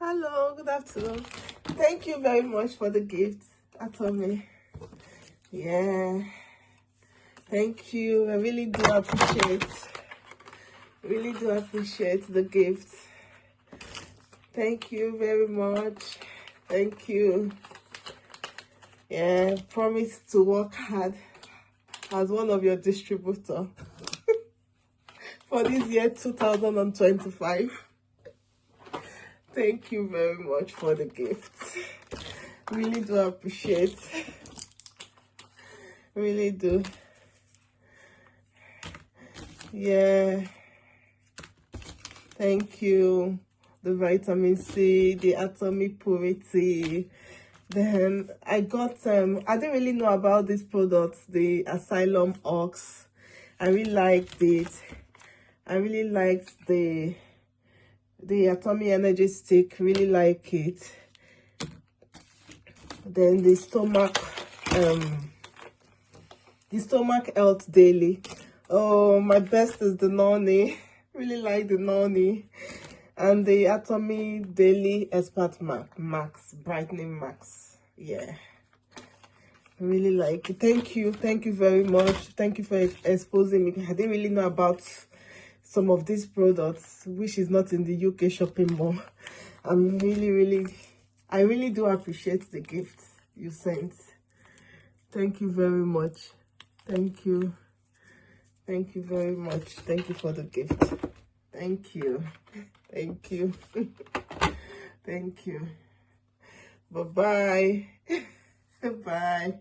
Hello, good afternoon. Thank you very much for the gift, Atomy. Yeah, thank you. I really do appreciate the gift. Thank you very much. Thank you. Yeah, promise to work hard as one of your distributor for this year 2025. Thank you very much for the gift. Really do appreciate. Really do. Yeah. Thank you. The vitamin C, the Atomy Purity. Then I got I didn't really know about this product, the Asylum Ox. I really liked it. I really liked the Atomy Energy Stick, really like it. Then the stomach health daily. Oh, my best is the noni. Really like the noni. And the Atomy Daily Expert Max Brightening Max. Yeah, really like it. Thank you very much. Thank you for exposing me. I didn't really know about some of these products, which is not in the UK shopping mall. I really do appreciate the gift you sent. Thank you very much. Thank you very much. Thank you for the gift. Thank you. Thank you. Thank you. Bye-bye. Bye.